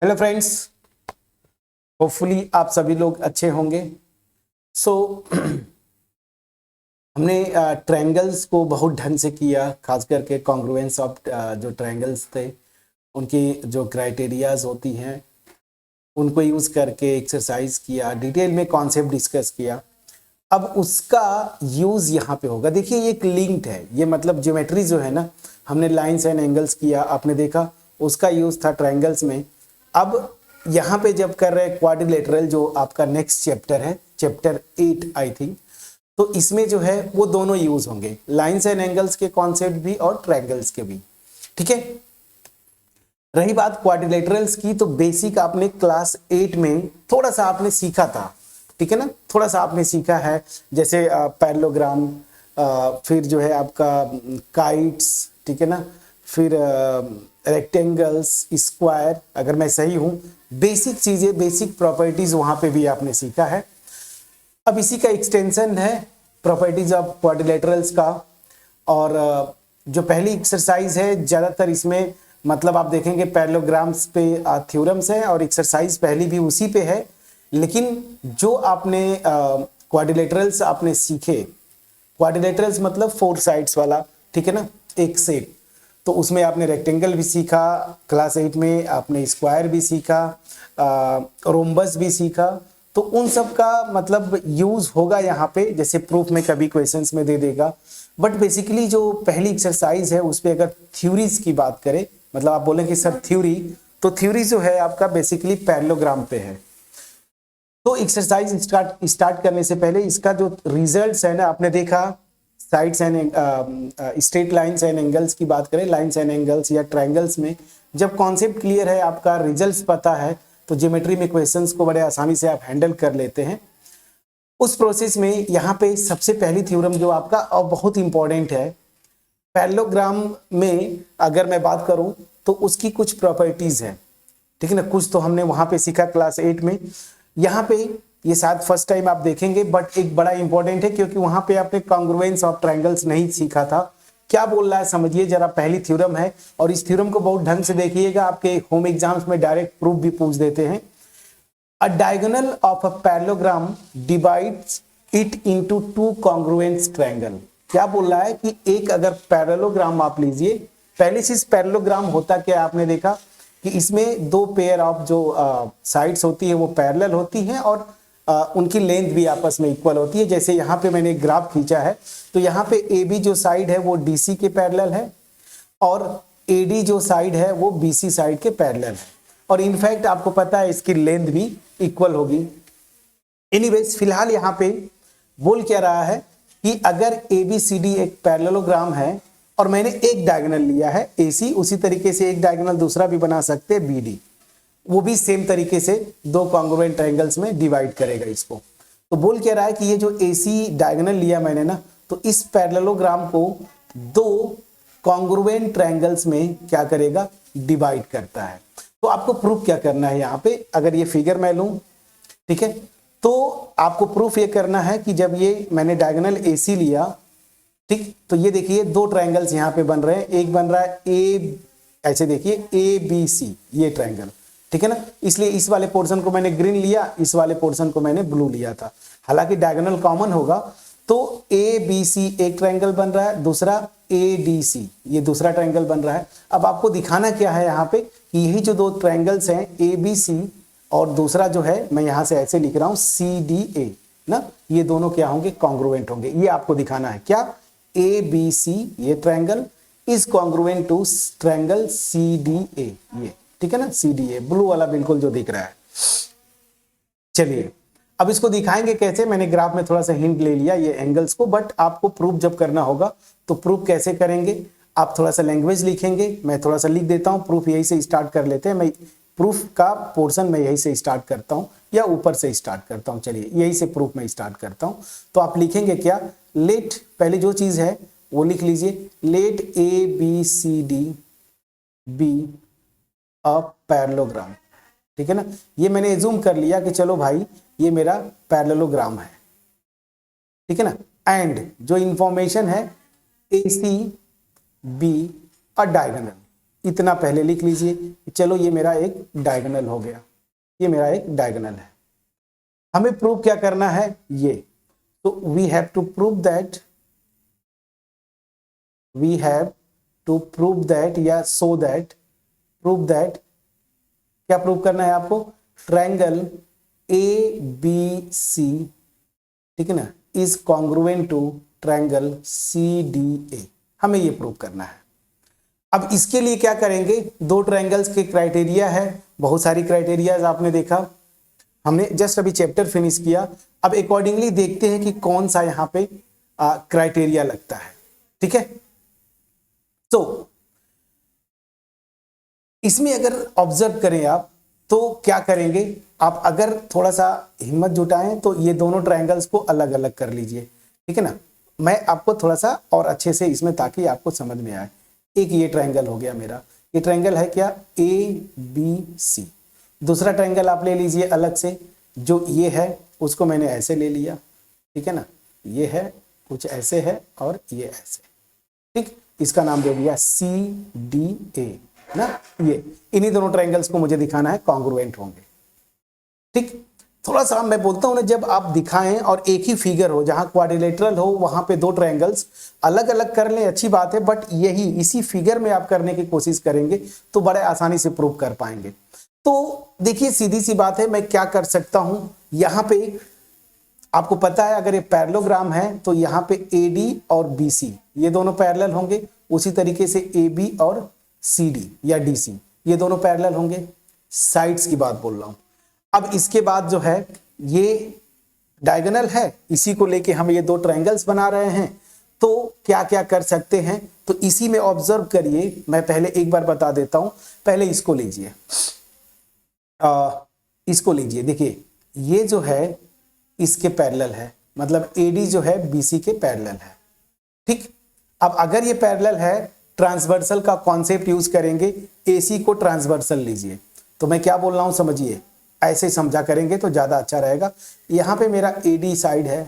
Hello friends, hopefully आप सभी लोग अच्छे होंगे। सो हमने ट्रायंगल्स को बहुत ढंग से किया, खास करके कॉन्ग्रुएंस ऑफ जो ट्रायंगल्स थे उनकी जो क्राइटेरियाज होती हैं उनको यूज़ करके एक्सरसाइज किया, डिटेल में कॉन्सेप्ट डिस्कस किया। अब उसका यूज़ यहाँ पे होगा। देखिए ये एक लिंक्ड है, ये मतलब ज्योमेट्री जो है ना, हमने लाइंस एंड एंगल्स किया, आपने देखा उसका यूज़ था ट्रायंगल्स में। अब यहाँ पे जब कर रहे क्वाड्रिलेटरल, जो आपका नेक्स्ट चैप्टर है, चैप्टर 8 आई थिंक, तो इसमें जो है वो दोनों यूज होंगे, लाइंस एंड एंगल्स के कॉन्सेप्ट भी और ट्रायंगल्स के भी। ठीक है, रही बात क्वाड्रिलेटरल्स की, तो बेसिक आपने क्लास 8 में थोड़ा सा आपने सीखा था। ठीक है ना, थोड़ा सा आपने सीखा है, जैसे पैरेललोग्राम, फिर जो है आपका काइट्स, ठीक है ना, फिर रेक्टेंगल्स, स्क्वायर, अगर मैं सही हूं, बेसिक चीजें, बेसिक प्रॉपर्टीज वहां पे भी आपने सीखा है। अब इसी का एक्सटेंशन है प्रॉपर्टीज ऑफ क्वाड्रिलेटरल्स का। और जो पहली एक्सरसाइज है, ज्यादातर इसमें मतलब आप देखेंगे पैरेललोग्राम्स पे थ्योरम्स है और एक्सरसाइज पहली भी उसी पे है। लेकिन जो आपने क्वाड्रिलेटरल्स आपने सीखे, क्वाड्रिलेटरल्स मतलब 4 साइड्स वाला, ठीक है ना, एक सेट, तो उसमें आपने रेक्टेंगल भी सीखा, क्लास 8 में आपने स्क्वायर भी सीखा, रोम्बस भी सीखा। तो उन सब का मतलब यूज होगा यहाँ पे, जैसे प्रूफ में कभी क्वेश्चंस में दे देगा। बट बेसिकली जो पहली एक्सरसाइज है उस पे अगर थ्योरीज की बात करें, मतलब आप बोलें कि सर थ्योरी, तो थ्योरी जो है आपका बेसिकली पैरेललोग्राम पे है। तो एक्सरसाइज स्टार्ट करने से पहले इसका जो रिजल्ट्स है ना, आपने देखा sides and straight lines and angles की बात करें, लाइंस एंड एंगल्स या ट्रायंगल्स में जब कॉन्सेप्ट क्लियर है, आपका रिजल्ट्स पता है, तो ज्योमेट्री में क्वेश्चंस को बड़े आसानी से आप हैंडल कर लेते हैं। उस प्रोसेस में यहाँ पे सबसे पहली थ्योरम जो आपका और बहुत इंपॉर्टेंट है, पैरेललोग्राम में अगर मैं बात करूं तो उसकी कुछ प्रॉपर्टीज है। ठीक है ना, कुछ तो हमने वहां पे सीखा क्लास 8 में। यहाँ पे ये शायद फर्स्ट टाइम आप देखेंगे, बट एक बड़ा इंपॉर्टेंट है, क्योंकि वहां पे आपने कॉन्ग्रुएंस ऑफ ट्रायंगल्स नहीं सीखा था। क्या बोल रहा है समझिए जरा, पहली थ्योरम है और इस थ्योरम को बहुत ढंग से देखिएगा, आपके होम एग्जाम्स में डायरेक्ट प्रूफ भी पूछ देते हैं। अ diagonal of a parallelogram divides it into 2 congruent triangle. क्या बोल रहा है कि एक अगर पैरेललोग्राम आप लीजिए, पहले चीज पैरेललोग्राम होता क्या आपने देखा कि इसमें 2 पेयर ऑफ जो साइड्स होती है वो पैरेलल होती हैं और उनकी लेंथ भी आपस में इक्वल होती है। जैसे यहाँ पे मैंने ग्राफ खींचा है, तो यहाँ पे ए बी जो साइड है वो डीसी के पैरेलल है और एडी जो साइड है वो बीसी साइड के पैरेलल है, और इनफैक्ट आपको पता है इसकी लेंथ भी इक्वल होगी। एनीवेज, फिलहाल यहाँ पे बोल क्या रहा है कि अगर ए बी सी डी एक पैरेललोग्राम है और मैंने एक डायगोनल लिया है ए सी, उसी तरीके से एक डायगोनल दूसरा भी बना सकते हैं बी डी, वो भी सेम तरीके से 2 कॉन्ग्रुएंट ट्रायंगल्स में डिवाइड करेगा इसको। तो बोल क्या रहा है कि ये जो ए सी डायगोनल लिया मैंने ना, तो इस पैरेललोग्राम को 2 कॉन्ग्रुएंट ट्रायंगल्स में क्या करेगा, डिवाइड करता है। तो आपको प्रूफ क्या करना है यहाँ पे, अगर ये फिगर मैं लूं, ठीक है, तो आपको प्रूफ ये करना है कि जब ये मैंने डायगोनल AC लिया, ठीक, तो ये देखिए 2 ट्रायंगल्स यहाँ पे बन रहे हैं, एक बन रहा है ए, ऐसे देखिए ABC, ये ट्रायंगल, ठीक है ना, इसलिए इस वाले पोर्शन को मैंने ग्रीन लिया, इस वाले पोर्शन को मैंने ब्लू लिया था। हालांकि डायगोनल कॉमन होगा, तो ABC एक ट्रायंगल बन रहा है, दूसरा ADC ये दूसरा ट्रायंगल बन रहा है। अब आपको दिखाना क्या है यहाँ पे कि यही जो 2 ट्रायंगल्स हैं ABC और दूसरा जो है मैं यहां से ऐसे लिख रहा हूं CDA ना, ये दोनों क्या होंगे, कॉन्ग्रुएंट होंगे। ये आपको दिखाना है क्या, ABC ये triangle is congruent to triangle CDA, ये ठीक है ना, CDA ब्लू वाला बिल्कुल जो दिख रहा है। चलिए अब इसको दिखाएंगे कैसे, मैंने ग्राफ में थोड़ा सा हिंट ले लिया ये एंगल्स को, बट आपको प्रूफ जब करना होगा तो प्रूफ कैसे करेंगे, आप थोड़ा सा लैंग्वेज लिखेंगे, मैं थोड़ा सा लिख देता हूं, प्रूफ यही से स्टार्ट कर लेते हैं। मैं प्रूफ का पोर्शन मैं यही से स्टार्ट करता हूं या ऊपर से स्टार्ट करता हूं, चलिए यही से प्रूफ मैं स्टार्ट करता हूं। तो आप लिखेंगे क्या, लेट, पहले जो चीज है वो लिख लीजिए, let ABCD be a parallelogram, ठीक है ना। ये मैंने एज्यूम कर लिया कि चलो भाई ये मेरा पैरेललोग्राम है, ठीक है ना, एंड जो इंफॉर्मेशन है AC B अ डायगोनल, इतना पहले लिख लीजिए, चलो ये मेरा एक डायगोनल हो गया, ये मेरा एक डायगोनल है। हमें प्रूव क्या करना है, ये तो we have to prove that, we have to prove that या सो दैट, प्रूव दैट, क्या प्रूव करना है आपको, ट्रायंगल ए बी सी, ठीक है ना, is congruent to triangle C D A, हमें ये प्रूव करना है। अब इसके लिए क्या करेंगे, दो ट्रायंगल्स के क्राइटेरिया है, बहुत सारी क्राइटेरियाज आपने देखा, हमने जस्ट अभी चैप्टर फिनिश किया। अब अकॉर्डिंगली देखते हैं कि कौन सा यहां पे क्राइटेरिया लगता है, ठीक है। तो इसमें अगर ऑब्जर्व करें आप तो क्या करेंगे आप, अगर थोड़ा सा हिम्मत जुटाएं तो ये दोनों ट्रायंगल्स को अलग अलग कर लीजिए, ठीक है ना। मैं आपको थोड़ा सा और अच्छे से इसमें, ताकि आपको समझ में आए। एक ये ट्रायंगल हो गया मेरा, ये ट्रायंगल है क्या, ए बी सी। दूसरा ट्रायंगल आप ले लीजिए अलग से, जो ये है उसको मैंने ऐसे ले लिया, ठीक है ना, ये है कुछ ऐसे है और ये ऐसे, ठीक, इसका नाम दे दिया सी डी ए ना। ये इन्हीं दोनों ट्रायंगल्स को मुझे दिखाना है कॉन्ग्रुएंट होंगे, ठीक। थोड़ा सा मैं बोलता हूं ना, जब आप दिखाएं और एक ही फिगर हो, जहां क्वाड्रिलेटरल हो वहां पे दो ट्रायंगल्स अलग अलग कर लें, अच्छी बात है, बट यही इसी फिगर में आप करने की कोशिश करेंगे तो बड़े आसानी से प्रूव कर पाएंगे। तो देखिए सीधी सी बात है, मैं क्या कर सकता हूं, यहां पे आपको पता है अगर ये पैरेललोग्राम है तो यहाँ पे AD और BC ये दोनों पैरेलल होंगे, उसी तरीके से AB और CD या DC ये दोनों पैरेलल होंगे, साइड्स की बात बोल रहा हूं। अब इसके बाद जो है ये डायगोनल है, इसी को लेके हम ये दो ट्रायंगल्स बना रहे हैं, तो क्या क्या कर सकते हैं, तो इसी में ऑब्जर्व करिए। मैं पहले एक बार बता देता हूं, पहले इसको लीजिए, इसको लीजिए, देखिए ये जो है इसके पैरेलल है, मतलब AD जो है BC के पैरेलल है, ठीक। अब अगर ये पैरेलल है, ट्रांसवर्सल का कॉन्सेप्ट यूज करेंगे, AC को ट्रांसवर्सल लीजिए। तो मैं क्या बोल रहा हूं समझिए, ऐसे समझा करेंगे तो ज्यादा अच्छा रहेगा। यहां पे मेरा AD साइड है,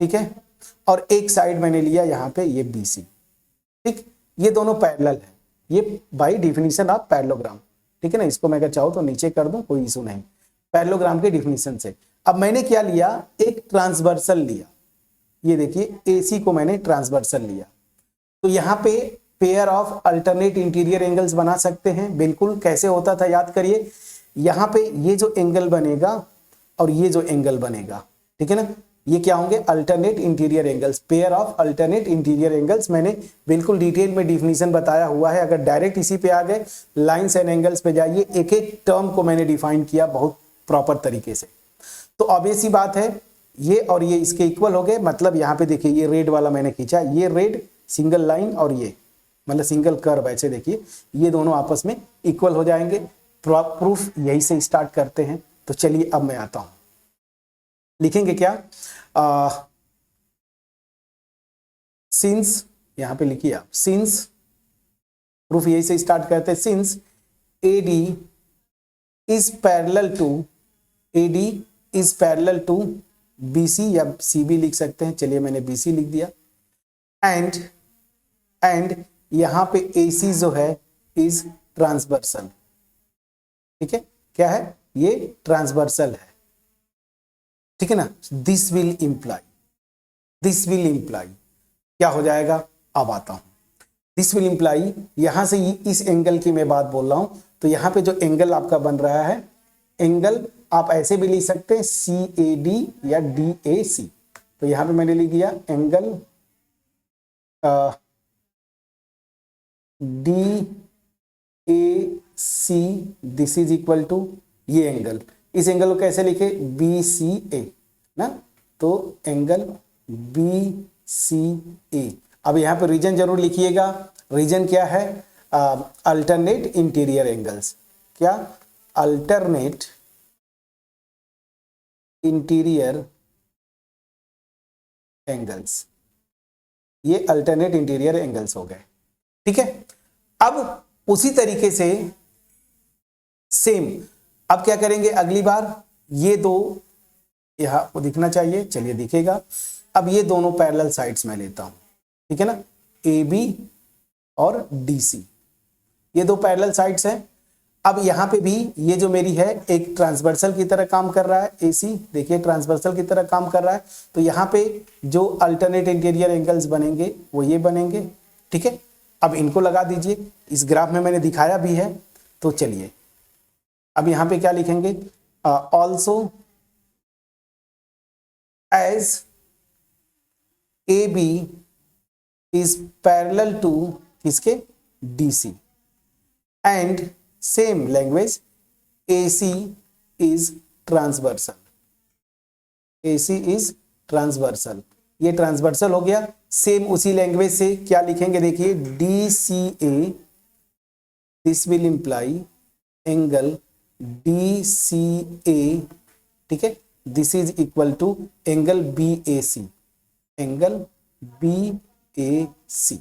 ठीक है, और एक साइड मैंने लिया यहां पे ये BC, ठीक। ये दोनों पैरेलल है, ये बाय डेफिनेशन ऑफ पैरेललोग्राम, ठीक है ना। इसको मैं अगर चाहूं तो नीचे कर दूं, कोई इशू नहीं, पैरेललोग्राम के डिफिनीशन से। अब मैंने क्या लिया, एक ट्रांसवर्सल लिया, ये देखिए AC को मैंने ट्रांसवर्सल लिया, तो यहाँ पे pair of alternate interior angles बना सकते हैं। बिल्कुल, कैसे होता था याद करिए, यहाँ पे ये जो एंगल बनेगा और ये जो एंगल बनेगा, ठीक है ना, ये क्या होंगे, alternate interior angles, pair of alternate interior angles. मैंने बिल्कुल डिटेल में डिफिनीशन बताया हुआ है, अगर डायरेक्ट इसी पे आ गए, लाइंस एंड एंगल्स पे जाइए, एक एक टर्म को मैंने डिफाइन किया बहुत प्रॉपर तरीके से। तो ऑब्वियस सी बात है, ये और ये इसके इक्वल हो गए, मतलब यहाँ पे देखिए ये रेड वाला मैंने खींचा, ये रेड सिंगल लाइन और ये मतलब सिंगल कर्व, ऐसे देखिए ये दोनों आपस में इक्वल हो जाएंगे। प्रूफ यही से स्टार्ट करते हैं। तो चलिए अब मैं आता हूं, लिखेंगे क्या, सिंस, यहां पे लिखिए आप, सिंस, प्रूफ यही से स्टार्ट करते हैं, since AD is parallel to, AD is parallel to BC या CB लिख सकते हैं, चलिए मैंने BC लिख दिया, एंड यहां पे AC जो है इज ट्रांसवर्सल, ठीक है, क्या है ये ट्रांसवर्सल है, ठीक है ना। This will imply, this will imply क्या हो जाएगा, अब आता हूं, दिस विल इंप्लाई, यहां से इस एंगल की मैं बात बोल रहा हूं, तो यहां पे जो एंगल आपका बन रहा है, एंगल आप ऐसे भी लिख सकते हैं CAD या DAC। तो यहां पे मैंने लिख दिया angle DAC, this is equal to ये एंगल, इस एंगल को कैसे लिखे, BCA ना, तो एंगल BCA। अब यहां पे रीजन जरूर लिखिएगा, रीजन क्या है, अल्टरनेट इंटीरियर एंगल्स, क्या, अल्टरनेट इंटीरियर एंगल्स, ये अल्टरनेट इंटीरियर एंगल्स हो गए, ठीक है। अब उसी तरीके से सेम, अब क्या करेंगे अगली बार, ये दो यहां दिखना चाहिए, चलिए दिखेगा। अब ये दोनों पैरेलल साइड्स में लेता हूं, ठीक है ना, AB और DC, ये दो पैरेलल साइड्स हैं। अब यहाँ पे भी ये जो मेरी है एक ट्रांसवर्सल की तरह काम कर रहा है, AC देखिए ट्रांसवर्सल की तरह काम कर रहा है। तो यहाँ पे जो अल्टरनेट इंटीरियर एंगल्स बनेंगे वो ये बनेंगे, ठीक है। अब इनको लगा दीजिए, इस ग्राफ में मैंने दिखाया भी है। तो चलिए अब यहाँ पे क्या लिखेंगे, also as AB is parallel to किसके, DC and same language AC is transversal, AC is transversal, ये ट्रांसवर्सल हो गया। सेम उसी लैंग्वेज से क्या लिखेंगे देखिए, DCA this will imply angle DCA, ठीक है, this is equal to angle BAC, angle BAC,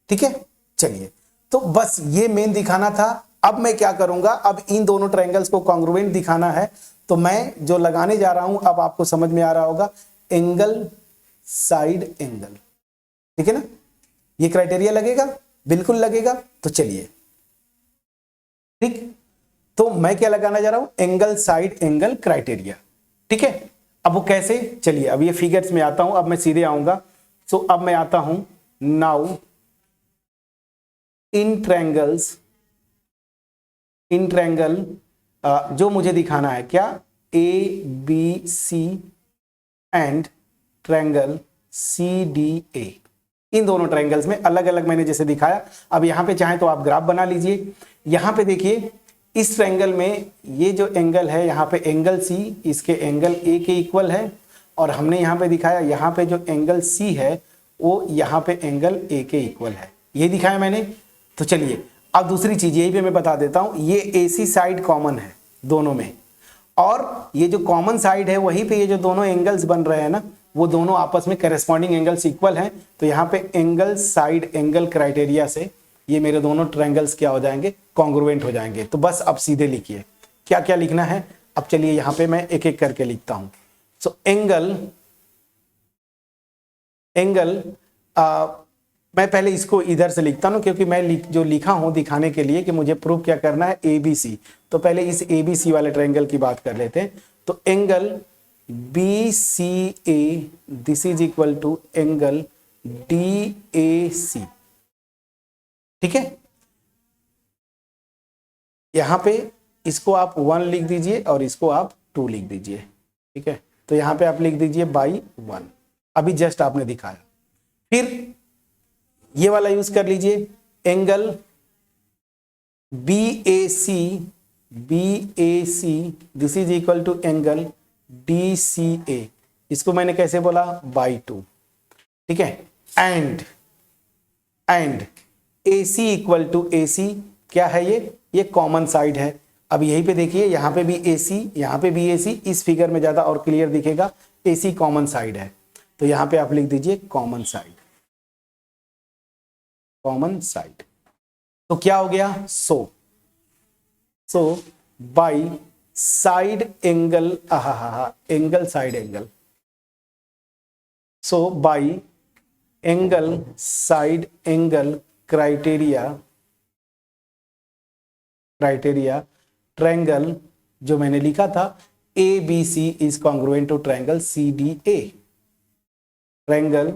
ठीक है। चलिए तो बस ये मेन दिखाना था। अब मैं क्या करूंगा, अब इन दोनों ट्रायंगल्स को कॉन्ग्रुएंट दिखाना है। तो मैं जो लगाने जा रहा हूं, अब आपको समझ में आ रहा होगा, एंगल साइड एंगल, ठीक है ना। ये क्राइटेरिया लगेगा, बिल्कुल लगेगा। तो चलिए ठीक, तो मैं क्या लगाना जा रहा हूं, एंगल साइड एंगल क्राइटेरिया, ठीक है। अब वो कैसे, चलिए अब ये फिगर्स में आता हूं, अब मैं सीधे आऊंगा। सो अब मैं आता हूं, नाउ इन ट्रायंगल जो मुझे दिखाना है क्या, ABC एंड ट्रायंगल CDA, इन दोनों ट्रायंगल्स में अलग अलग मैंने जैसे दिखाया। अब यहां पे चाहे तो आप ग्राफ बना लीजिए। यहां पे देखिए इस ट्रायंगल में ये जो एंगल है, यहाँ पे एंगल C इसके एंगल A के इक्वल है, और हमने यहाँ पे दिखाया यहाँ पे जो एंगल C है वो यहाँ पे एंगल A के इक्वल है, ये दिखाया मैंने। तो चलिए अब दूसरी चीज यही पे मैं बता देता हूँ, ये AC साइड कॉमन है दोनों में, और ये जो कॉमन साइड है वहीं पे ये जो दोनों एंगल्स बन रहे हैं ना, वो दोनों आपस में करेस्पॉन्डिंग एंगल्स इक्वल हैं। तो यहाँ पे एंगल साइड एंगल क्राइटेरिया से ये मेरे दोनों ट्रायंगल्स क्या हो जाएंगे, कॉन्ग्रुएंट हो जाएंगे। तो बस अब सीधे लिखिए क्या क्या लिखना है। अब चलिए यहाँ पे मैं एक एक करके लिखता हूं। सो एंगल मैं पहले इसको इधर से लिखता हूं, क्योंकि मैं जो लिखा हूं दिखाने के लिए कि मुझे प्रूव क्या करना है, ABC। तो पहले इस ABC वाले ट्रायंगल की बात कर लेते हैं। तो angle BCA this is equal to angle DAC, ठीक है। यहां पे इसको आप 1 लिख दीजिए और इसको आप 2 लिख दीजिए, ठीक है। तो यहां पे आप लिख दीजिए बाई 1, अभी जस्ट आपने दिखाया। फिर ये वाला यूज कर लीजिए, angle BAC this is equal to angle DCA, इसको मैंने कैसे बोला, बाई 2, ठीक है। And AC equal to AC क्या है, ये कॉमन साइड है। अब यहीं पे देखिए, यहाँ पे भी AC, यहाँ पे भी AC, इस फिगर में ज्यादा और क्लियर दिखेगा, AC कॉमन साइड है। तो यहाँ पे आप लिख दीजिए कॉमन साइड, कॉमन साइड। तो क्या हो गया, so by side angle, angle side angle, so by angle side angle criteria triangle जो मैंने लिखा था ABC is congruent to triangle CDA, triangle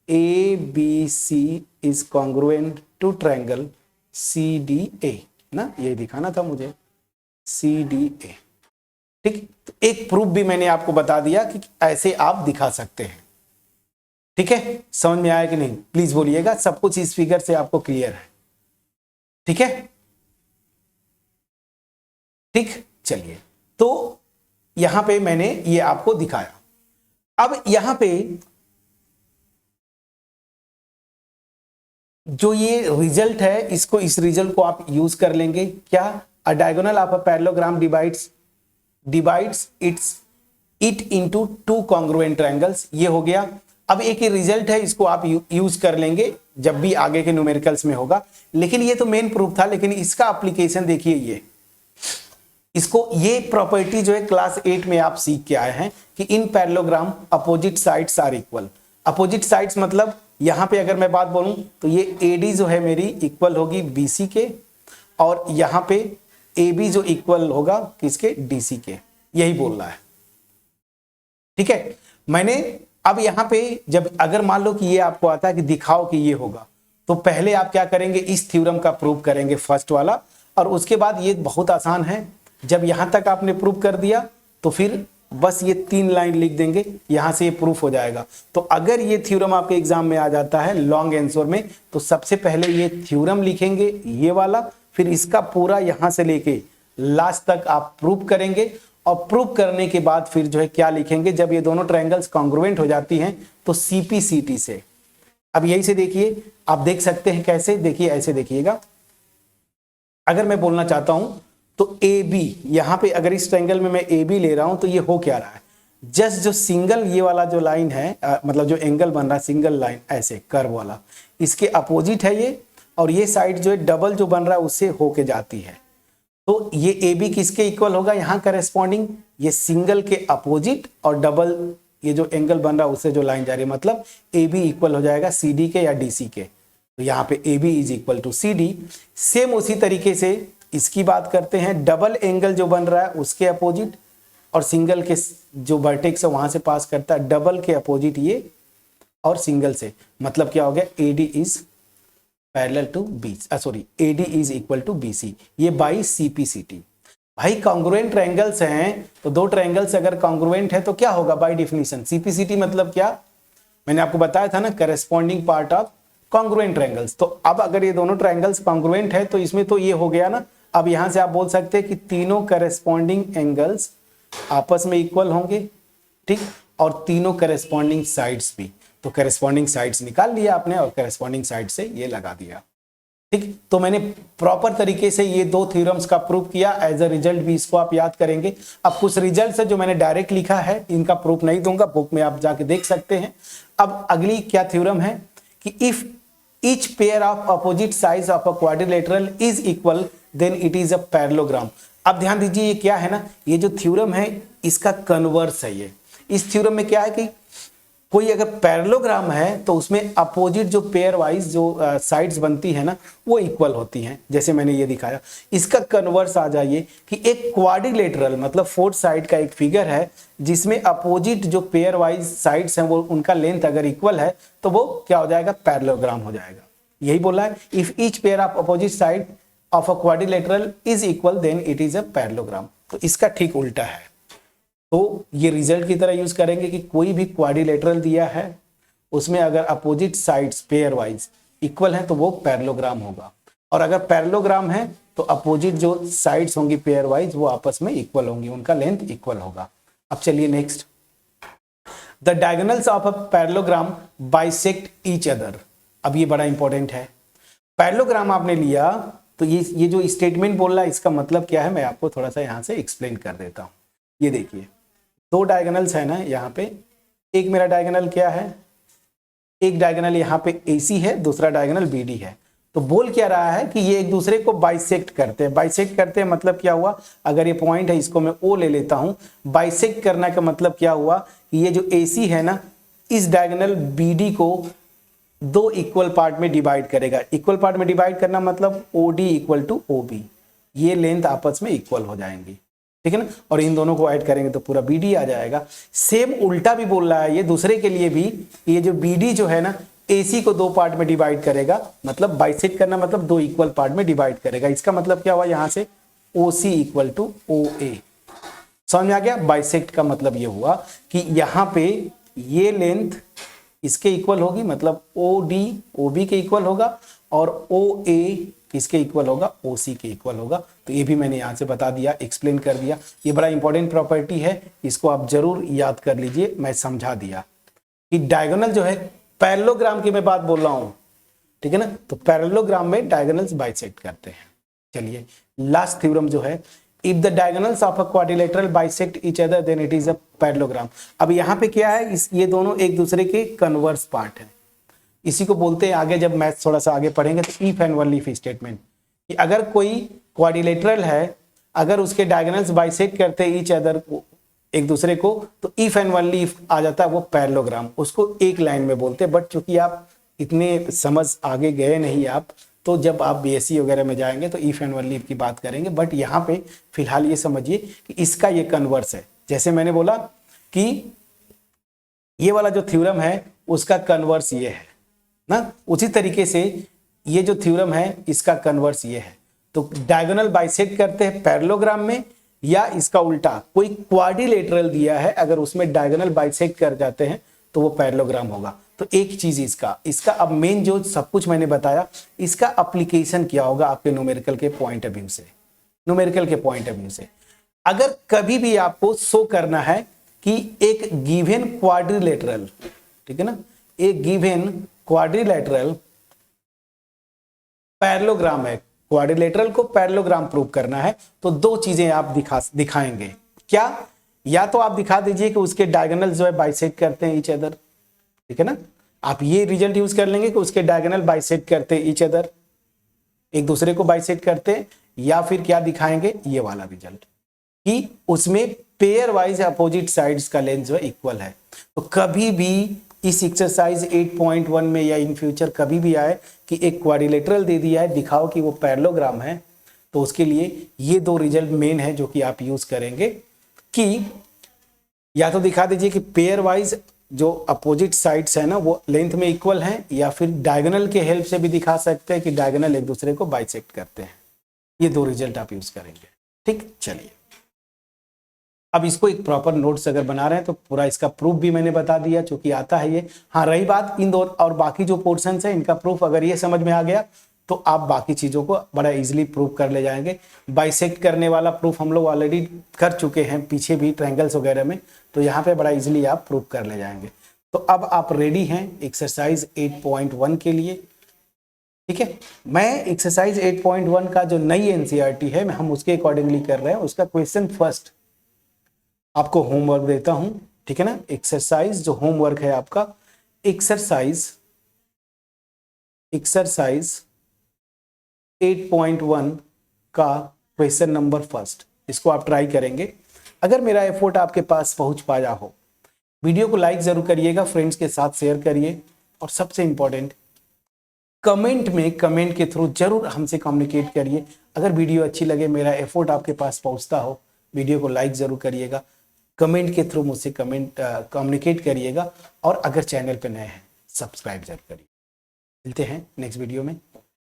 ABC is congruent to triangle CDA ना, ये दिखाना था मुझे, CDA, ठीक। तो एक प्रूफ भी मैंने आपको बता दिया कि ऐसे आप दिखा सकते हैं, ठीक है। समझ में आया कि नहीं, प्लीज बोलिएगा, सब कुछ इस फिगर से आपको क्लियर है, ठीक है, ठीक। चलिए तो यहां पे मैंने ये आपको दिखाया। अब यहां पे जो ये रिजल्ट है, इस रिजल्ट को आप यूज कर लेंगे क्या, अ diagonal of a parallelogram divides it into 2 congruent triangles, ये हो गया। अब एक ही रिजल्ट है, इसको आप यूज कर लेंगे जब भी आगे के न्यूमेरिकल्स में होगा। लेकिन ये तो मेन प्रूफ था, लेकिन इसका एप्लीकेशन देखिए, ये प्रॉपर्टी जो है क्लास 8 में आप सीख के आए हैं कि in parallelogram opposite sides are equal. Opposite sides मतलब यहां पे अगर मैं बात बोलूं तो ये AD जो है मेरी इक्वल होगी BC के, और यहाँ पे ए बी जो इक्वल होगा किसके, डीसी के, यही बोल रहा है। ठीक है, मैंने अब यहाँ पे जब अगर मान लो कि ये आपको आता है कि दिखाओ कि ये होगा, तो पहले आप क्या करेंगे, इस थ्योरम का प्रूव करेंगे फर्स्ट वाला, और उसके बाद ये बहुत आसान है, जब यहां तक आपने प्रूव कर दिया तो फिर बस ये 3 लाइन लिख देंगे, यहां से ये प्रूफ हो जाएगा। तो अगर ये थ्योरम आपके एग्जाम में आ जाता है लॉन्ग आंसर में, तो सबसे पहले ये थ्योरम लिखेंगे ये वाला, फिर इसका पूरा यहां से लेके लास्ट तक आप प्रूव करेंगे, और प्रूव करने के बाद फिर जो है क्या लिखेंगे, जब ये दोनों ट्रायंगल्स कॉन्ग्रुएंट हो जाती हैं तो सीपीसीटी से। अब यही से देखिए, आप देख सकते हैं कैसे, देखिए ऐसे देखिएगा, अगर मैं बोलना चाहता हूं तो ए बी, यहां पे अगर इस ट्रायंगल में मैं ए बी ले रहा हूं तो ये हो क्या रहा है, जस्ट जो सिंगल ये वाला जो लाइन है, मतलब जो एंगल बन रहा है सिंगल लाइन ऐसे कर्व वाला, इसके अपोजिट है ये, और ये साइड जो है डबल जो बन रहा है उससे होके जाती है। तो ये ए बी किसके इक्वल होगा, यहां करेस्पॉन्डिंग ये सिंगल के अपोजिट, और डबल ये जो एंगल बन रहा है उससे जो लाइन जा रही है, मतलब ए बी इक्वल हो जाएगा सी डी के या डी सी के। तो यहाँ पे A B is equal to C D. Same उसी तरीके से इसकी बात करते हैं, डबल एंगल जो बन रहा है उसके अपोजिट, और सिंगल के जो वर्टेक्स है वहां से पास करता है, डबल के अपोजिट ये और सिंगल से, मतलब क्या हो गया, A D is parallel to B, sorry A D is equal to B C, ये बाई सीपीसीटी। भाई कॉन्ग्रुएंट ट्रायंगल्स हैं, तो दो ट्रायंगल्स अगर कॉन्ग्रुएंट है तो क्या होगा बाय डेफिनेशन, सीपीसीटी मतलब क्या, मैंने आपको बताया था ना, corresponding part of congruent triangles. तो अब अगर ये दोनों ट्रायंगल्स कॉन्ग्रुएंट है तो इसमें तो ये हो गया ना, अब यहां से आप बोल सकते हैं कि तीनों करेस्पॉन्डिंग एंगल्स आपस में इक्वल होंगे, ठीक, और तीनों करेस्पॉन्डिंग साइड्स भी, तो करेस्पॉन्डिंग साइड्स निकाल लिया आपने और करेस्पॉन्डिंग साइड से ये लगा दिया, ठीक। तो मैंने प्रॉपर तरीके से ये दो थ्योरम्स का प्रूफ किया, एज अ रिजल्ट भी इसको आप याद करेंगे। अब कुछ रिजल्ट है जो मैंने डायरेक्ट लिखा है, इनका प्रूफ नहीं दूंगा, बुक में आप जाके देख सकते हैं। अब अगली क्या थ्योरम है कि if each pair of opposite sides of a quadrilateral is equal then it is a parallelogram. अब ध्यान दीजिए ये क्या है ना, ये जो थ्योरम है इसका कन्वर्स है ये। इस थ्योरम में क्या है कि कोई अगर पैरेललोग्राम है तो उसमें अपोजिट जो पेयर वाइज जो साइड्स बनती है ना वो इक्वल होती हैं, जैसे मैंने ये दिखाया। इसका कन्वर्स आ जाइए कि एक क्वाड्रिलेटरल मतलब फोर्थ साइड का एक फिगर है जिसमें अपोजिट जो पेयर वाइज साइड्स हैं वो उनका लेंथ अगर इक्वल है तो वो क्या हो जाएगा, पैरेललोग्राम हो जाएगा। यही बोला है, if each pair of opposite side of a quadrilateral is equal then it is a parallelogram. तो इसका ठीक उल्टा है। तो ये रिजल्ट की तरह यूज करेंगे कि कोई भी क्वाड्रिलेटरल दिया है उसमें अगर opposite sides pair wise equal हैं तो वो पैरेललोग्राम होगा, और अगर पैरेललोग्राम है तो अपोजिट जो साइड्स होंगी पेयर वाइज वो आपस में इक्वल होंगी, उनका लेंथ इक्वल होगा। अब चलिए next, the diagonals of a parallelogram bisect each other. अब ये बड़ा इंपॉर्टेंट है, पैरेललोग्राम आपने लिया तो ये जो स्टेटमेंट बोल रहा है इसका मतलब क्या है, मैं आपको थोड़ा सा यहां से एक्सप्लेन कर देता हूं। ये देखिए दो डायगोनल्स है ना यहाँ पे, एक मेरा डायगोनल क्या है, एक डायगोनल यहाँ पे AC है, दूसरा डायगोनल BD है। तो बोल क्या रहा है कि ये एक दूसरे को बाइसेक्ट करते हैं। बाइसेक्ट करते हैं मतलब क्या हुआ, अगर ये पॉइंट है इसको मैं O ले लेता हूं, बाइसेक्ट करना का मतलब क्या हुआ कि ये जो AC है ना इस डायगोनल BD को दो इक्वल पार्ट में डिवाइड करेगा। इक्वल पार्ट में डिवाइड करना मतलब OD इक्वल टू OB, ये लेंथ आपस में इक्वल हो जाएंगी, ठीक है ना, और इन दोनों को ऐड करेंगे तो पूरा BD आ जाएगा। सेम उल्टा भी बोल रहा है ये दूसरे के लिए भी, ये जो BD जो है ना AC को दो पार्ट में डिवाइड करेगा, मतलब बाइसेक्ट करना मतलब दो इक्वल पार्ट में डिवाइड करेगा। इसका मतलब क्या हुआ, यहां से OC इक्वल टू OA, समझ में आ गया। बाइसेक्ट का मतलब ये हुआ कि यहाँ पे ये लेंथ इसके इक्वल होगी, मतलब OD OB के इक्वल होगा, और OA किसके इक्वल होगा, OC के इक्वल होगा। तो ये भी मैंने यहाँ से बता दिया, एक्सप्लेन कर दिया। ये बड़ा इंपॉर्टेंट प्रॉपर्टी है, इसको आप जरूर याद कर लीजिए। मैं समझा दिया कि डायगोनल जो है, पैरेललोग्राम की मैं बात बोल रहा हूँ, ठीक है ना, तो पैरेललोग्राम में डायगोनल्स बाइसेक्ट करते हैं। चलिए लास्ट थ्योरम जो है, if the diagonals of a quadrilateral bisect each other than it is a parallelogram. अब यहाँ पे क्या है, ये दोनों एक दूसरे के कन्वर्स पार्ट है। इसी को बोलते हैं आगे जब मैथ्स थोड़ा सा आगे पढ़ेंगे तो if and only if statement, कि अगर कोई क्वाड्रिलेटरल है, अगर उसके डायगोनल्स बाइसेक्ट करते हैं ईच अदर एक दूसरे को, तो इफ एंड ओनली इफ आ जाता है वो पैरेललोग्राम, उसको एक लाइन में बोलते हैं। बट चूंकि आप इतने समझ आगे गए नहीं आप, तो जब आप बीएससी वगैरह में जाएंगे तो इफ एंड ओनली इफ की बात करेंगे। बट यहाँ पे फिलहाल ये समझिए कि इसका ये कन्वर्स है। जैसे मैंने बोला कि ये वाला जो थ्योरम है उसका कन्वर्स ये है ना, उसी तरीके से ये जो थ्योरम है इसका कन्वर्स ये है। तो डायगोनल बाइसेक्ट करते हैं पैरेललोग्राम में, या इसका उल्टा कोई क्वाड्रिलेटरल दिया है अगर उसमें डायगोनल बाइसेक्ट कर जाते हैं तो वो पैरेललोग्राम होगा। तो एक चीज इसका अब मेन जो सब कुछ मैंने बताया इसका एप्लीकेशन क्या होगा आपके न्यूमेरिकल के पॉइंट ऑफ व्यू से। न्यूमेरिकल के पॉइंट ऑफ व्यू से अगर कभी भी आपको शो करना है कि एक गिवन क्वाड्रिलेटरल, ठीक है ना, एक गिवन क्वाड्रिलेटरल पैरेललोग्राम है, क्वाड्रिलेटरल को पैरेललोग्राम प्रूव करना है तो दो चीजें आप दिखाएंगे। क्या? या तो आप दिखा दीजिए कि उसके डायगोनल जो है बाइसेक्ट करते हैं ईच अदर, ठीक है ना, आप ये रिजल्ट यूज कर लेंगे कि उसके डायगोनल बाइसेक्ट करते हैं ईच अदर, एक दूसरे को बाइसेक्ट करते हैं। या फिर क्या दिखाएंगे, ये वाला रिजल्ट कि उसमें पेयर वाइज अपोजिट साइड्स का लेंथ जो है इक्वल है। तो कभी भी इस एक्सरसाइज 8.1 में या इन फ्यूचर कभी भी आए कि एक क्वाड्रिलेटरल दे दिया है, दिखाओ कि वो पैरेललोग्राम है, तो उसके लिए ये दो रिजल्ट मेन है जो कि आप यूज करेंगे कि या तो दिखा दीजिए कि पेयर वाइज जो अपोजिट साइड्स है ना वो लेंथ में इक्वल हैं, या फिर डायगोनल के हेल्प से भी दिखा सकते हैं कि डायगोनल एक दूसरे को बाइसेक्ट करते हैं। ये दो रिजल्ट आप यूज करेंगे। ठीक, चलिए अब इसको एक प्रॉपर नोट्स अगर बना रहे हैं तो पूरा इसका प्रूफ भी मैंने बता दिया, चूंकि आता है ये। हाँ, रही बात इन दो और बाकी जो पोर्शंस है इनका प्रूफ अगर ये समझ में आ गया तो आप बाकी चीजों को बड़ा इजीली प्रूव कर ले जाएंगे। बाइसेक्ट करने वाला प्रूफ हम लोग ऑलरेडी कर चुके हैं पीछे भी ट्रायंगल्स वगैरह में, तो यहाँ पे बड़ा इजीली आप प्रूव कर ले जाएंगे। तो अब आप रेडी हैं एक्सरसाइज 8.1 के लिए। ठीक है, मैं एक्सरसाइज 8.1 का जो नई एनसीईआरटी है हम उसके अकॉर्डिंगली कर रहे हैं। उसका क्वेश्चन फर्स्ट आपको होमवर्क देता हूं, ठीक है ना। एक्सरसाइज जो होमवर्क है आपका एक्सरसाइज 8.1 का क्वेश्चन नंबर फर्स्ट, इसको आप ट्राई करेंगे। अगर मेरा एफर्ट आपके पास पहुंच पाया हो, वीडियो को लाइक जरूर करिएगा, फ्रेंड्स के साथ शेयर करिए, और सबसे इंपॉर्टेंट कमेंट के थ्रू जरूर हमसे कम्युनिकेट करिए। अगर वीडियो अच्छी लगे, मेरा एफर्ट आपके पास पहुंचता हो, वीडियो को लाइक जरूर करिएगा, कमेंट के थ्रू मुझसे कम्युनिकेट करिएगा, और अगर चैनल पे नए हैं सब्सक्राइब जरूर करिए। मिलते हैं नेक्स्ट वीडियो में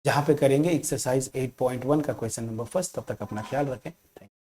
जहां पे करेंगे एक्सरसाइज 8.1 का क्वेश्चन नंबर फर्स्ट। तब तक अपना ख्याल रखें। Thank you.